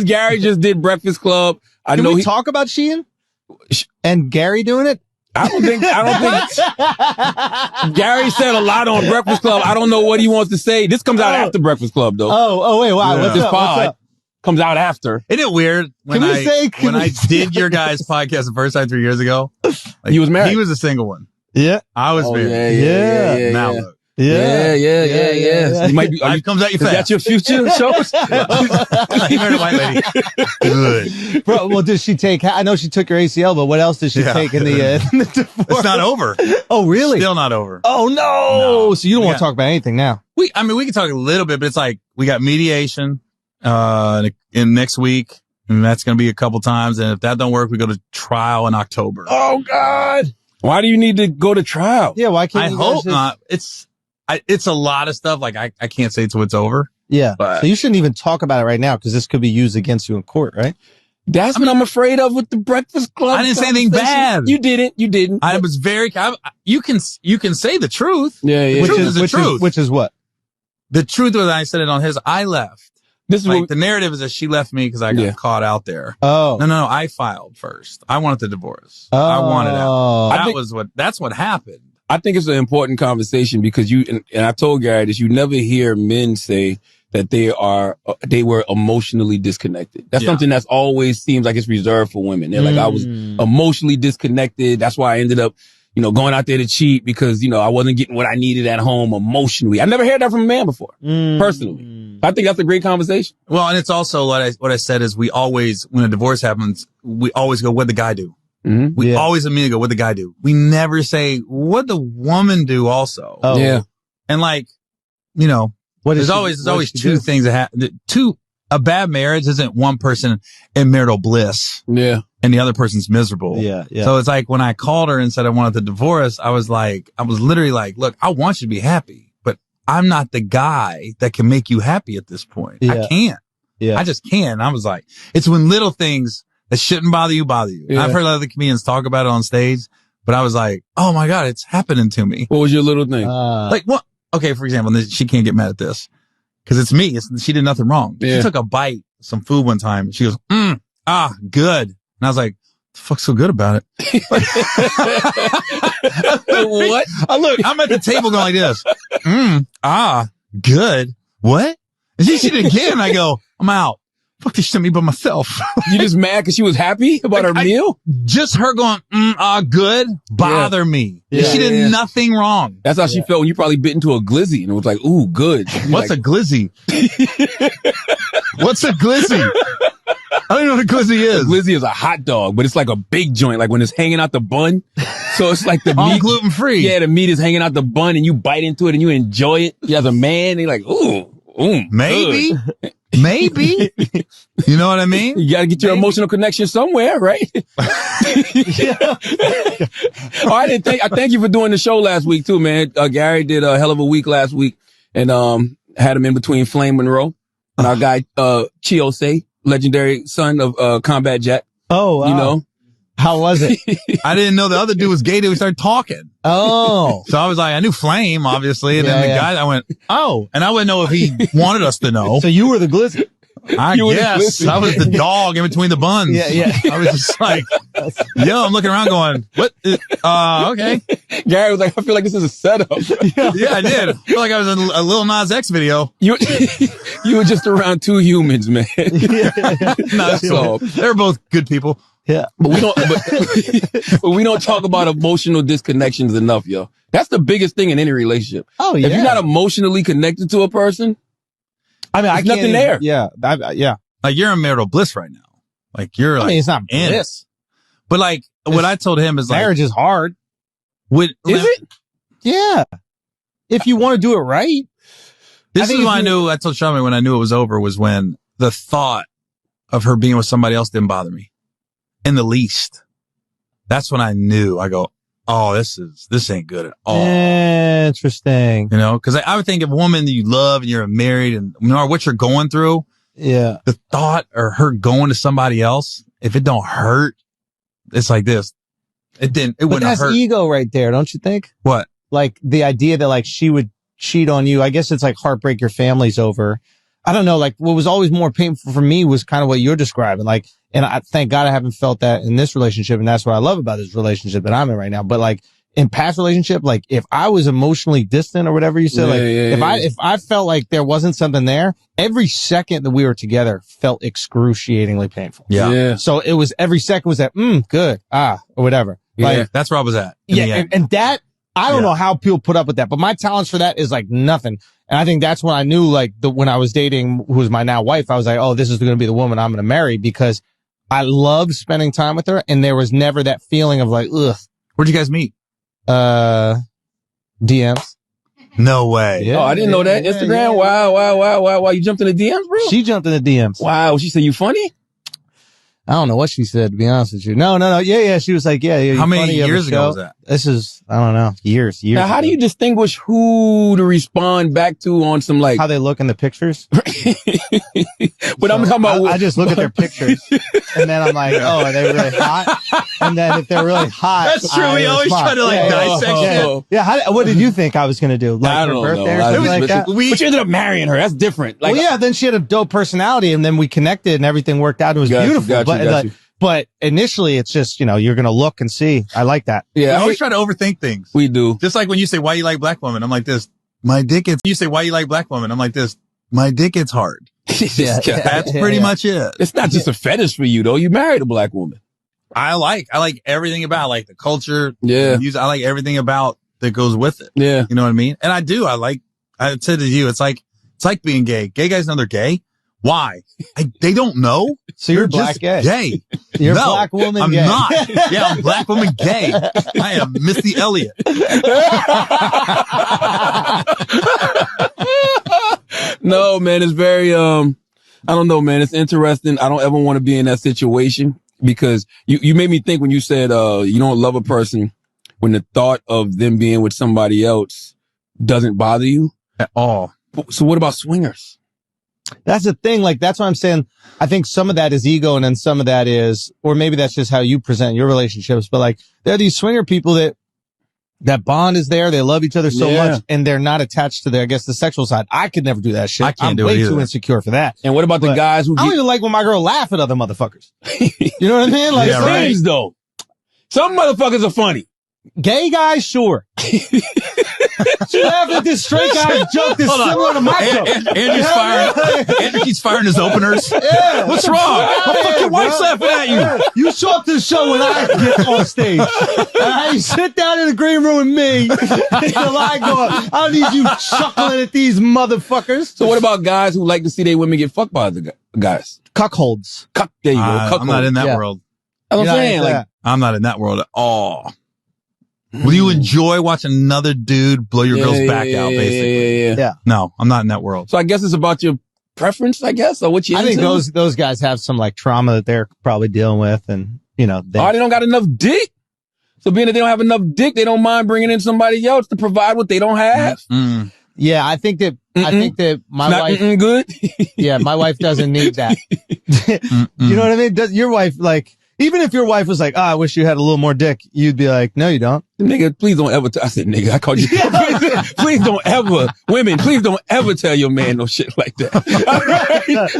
Gary just did Breakfast Club. Can we talk about Sheehan and Gary doing it? I don't think Gary said a lot on Breakfast Club. I don't know what he wants to say. This comes out after Breakfast Club, though. Wait, wow. Yeah. This pod comes out after. Isn't it weird when I did your guys' podcast the first time 3 years ago? He was married. He was a single one. Yeah. I was married. Yeah. Now look. Yeah. You might be. Life comes at you Is fast. that your future shows? He married a white lady. Good. Bro, well, does she take? I know she took her ACL, but what else does she take in the divorce? It's not over. Oh, really? Still not over. Oh no! So you don't want to talk about anything now? We can talk a little bit, but it's like we got mediation in next week, and that's going to be a couple times. And if that don't work, we go to trial in October. Oh God! Why do you need to go to trial? Yeah, why can't I you hope not. It's a lot of stuff. Like I can't say till it's over. Yeah. But so you shouldn't even talk about it right now because this could be used against you in court, right? That's what I'm afraid of with the Breakfast Club. I didn't say anything bad. You didn't. I was you can say the truth. Yeah. The truth is the truth. Which is what? The truth was I said it on his. I left. This is like the narrative is that she left me because I got caught out there. Oh. No. I filed first. I wanted the divorce. I wanted out. That's what happened. I think it's an important conversation because and I told Gary this, you never hear men say that they were emotionally disconnected. That's something that's always seems like it's reserved for women. They're like, I was emotionally disconnected. That's why I ended up, going out there to cheat because, I wasn't getting what I needed at home emotionally. I never heard that from a man before, personally. I think that's a great conversation. Well, and it's also what I said is we always, when a divorce happens, we always go, what'd the guy do? Mm-hmm. We always immediately go, what'd the guy do? We never say, what'd the woman do also? Oh. Yeah. And there's always two things that happen. A bad marriage isn't one person in marital bliss. Yeah. And the other person's miserable. Yeah. So it's like when I called her and said I wanted the divorce, I was literally like, look, I want you to be happy, but I'm not the guy that can make you happy at this point. Yeah. I can't. Yeah. I just can't. I was like, it's when little things that shouldn't bother you. Yeah. I've heard other comedians talk about it on stage, but I was like, oh my God, it's happening to me. What was your little thing? Like what? Okay, for example, she can't get mad at this because it's me. She did nothing wrong. Yeah. She took a bite of some food one time. She goes, good. And I was like, the fuck's so good about it? What? I'm at the table going like this. Good. What? And she did it again. I go, I'm out. Fuck this shit me by myself. You just mad because she was happy about her meal? Just her going, good, bother me. Yeah. She did nothing wrong. That's how she felt when you probably bit into a glizzy and it was like, ooh, good. What's a glizzy? What's a glizzy? I don't know what a glizzy is. A glizzy is a hot dog, but it's like a big joint, like when it's hanging out the bun. So it's like the meat. Gluten free. Yeah, the meat is hanging out the bun and you bite into it and you enjoy it. You as a man, you're like, ooh, maybe. Maybe. You know what I mean? You got to get your emotional connection somewhere, right? I thank you for doing the show last week too, man. Gary did a hell of a week last week and had him in between Flame Monroe and our guy Chiose, legendary son of Combat Jack. Oh, wow. You know? How was it? I didn't know the other dude was gay till we started talking. Oh. So I was like, I knew Flame, obviously. And then the guy, I went, oh. And I wouldn't know if he wanted us to know. So you were the glizzy. I guess. I was the dog in between the buns. Yeah. I was just like, I'm looking around going, what? Okay. Gary was like, I feel like this is a setup. Yeah, I did. I feel like I was in a Lil Nas X video. You were just around two humans, man. No, so they're both good people. Yeah. But we don't talk about emotional disconnections enough, yo. That's the biggest thing in any relationship. Oh, yeah. If you're not emotionally connected to a person, I mean, there's nothing there. Yeah. Yeah. Like you're in marital bliss right now. Like you're like, it's not bliss. But like what I told him is like, marriage is hard. Is it? Yeah. If you want to do it right. This is why I told Charlamagne when I knew it was over was when the thought of her being with somebody else didn't bother me in the least. That's when I knew. I go, oh, this ain't good at all. Interesting. You know, because I would think of a woman that you love and you're married and no matter what you're going through. Yeah. The thought or her going to somebody else, if it don't hurt, it's like this. It wouldn't hurt. That's ego right there, don't you think? What? Like the idea that like she would cheat on you. I guess it's like heartbreak your family's over. I don't know, like what was always more painful for me was kind of what you're describing. Like, and I thank God I haven't felt that in this relationship. And that's what I love about this relationship that I'm in right now. But like in past relationship, like if I was emotionally distant or whatever you said, if I felt like there wasn't something there, every second that we were together felt excruciatingly painful. Yeah. So it was every second was that, good, or whatever. Yeah. Like, That's where I was at. And that, I don't know how people put up with that, but my tolerance for that is like nothing. And I think that's when I knew, like, when I was dating, who was my now wife, I was like, oh, this is going to be the woman I'm going to marry, because I loved spending time with her. And there was never that feeling of like, ugh. Where'd you guys meet? DMs. No way. Yeah, I didn't know that. Instagram? Yeah. Wow. You jumped in the DMs, bro? She jumped in the DMs. Wow. She said, you funny? I don't know what she said, to be honest with you. No. Yeah. She was like, yeah. How many years ago was that? This is, I don't know, years. Now, how do you distinguish who to respond back to on some like... How they look in the pictures? But I'm talking about... I just look at their pictures and then I'm like, oh, are they really hot? And then if they're really hot... That's true. We always try to like dissect shit. Yeah. What did you think I was going to do? Like I don't her birthday know. or something like that? But you ended up marrying her. That's different. Like, well, yeah, then she had a dope personality and then we connected and everything worked out. It was beautiful. But initially, it's just, you're going to look and see. I like that. Yeah. I always try to overthink things. We do. Just like when you say, why you like black women? I'm like this. My dick gets, you say, why you like black women? I'm like this. My dick gets hard. That's pretty much it. It's not just a fetish for you, though. You married a black woman. I like everything about it. I like the culture. Yeah. The music. I like everything about that goes with it. Yeah. You know what I mean? And I said to you, it's like being gay. Gay guys know they're gay. Why? They don't know. So you're black gay. You're black woman gay. I'm not. Yeah, I'm black woman gay. I am Missy Elliott. No, man, it's very, I don't know, man. It's interesting. I don't ever want to be in that situation because you made me think when you said, you don't love a person when the thought of them being with somebody else doesn't bother you at all. So what about swingers? That's the thing. Like, that's what I'm saying. I think some of that is ego and then some of that is, or maybe that's just how you present your relationships. But like, there are these swinger people that bond is there. They love each other so much and they're not attached to the sexual side. I could never do that shit. I can't do it I'm way either. too insecure for that. And what about the guys who I don't even like when my girl laugh at other motherfuckers. You know what I mean? Like, yeah, right. Though. Some motherfuckers are funny. Gay guys, sure. She laughed at this straight guy's joke that's similar to my joke. Andrew keeps firing his openers. Yeah. What's wrong? How fuck your wife's laughing at you? You show up to the show when I get on stage. You sit down in the green room with me until I go up. I don't need you chuckling at these motherfuckers. So what about guys who like to see their women get fucked by other guys? Cuckolds. There you go. I'm not in that world. That's what I'm saying. Like, I'm not in that world at all. Will you enjoy watching another dude blow your girl's back out, basically? Yeah. No, I'm not in that world. So I guess it's about your preference, I guess, or what you I think into? those guys have some like trauma that they're probably dealing with and, they don't got enough dick. So being that they don't have enough dick, they don't mind bringing in somebody else to provide what they don't have. Mm-mm. Yeah, I think that my wife good. Yeah, my wife doesn't need that. You know what I mean? Does your wife like, even if your wife was like, I wish you had a little more dick, you'd be like, no, you don't. Nigga, please don't ever. I said, nigga, I called you. Please don't ever, women, please don't ever tell your man no shit like that.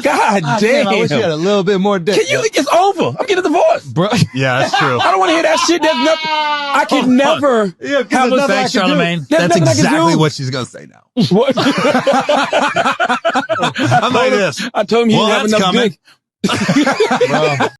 God damn. I wish you had a little bit more dick. It's over. I'm getting divorced. Bro. Yeah, that's true. I don't want to hear that shit. There's nothing. I can never have a Thanks, Charlamagne. That's exactly what she's going to say now. What? I'm like this. I told him he didn't have enough dick. Bro.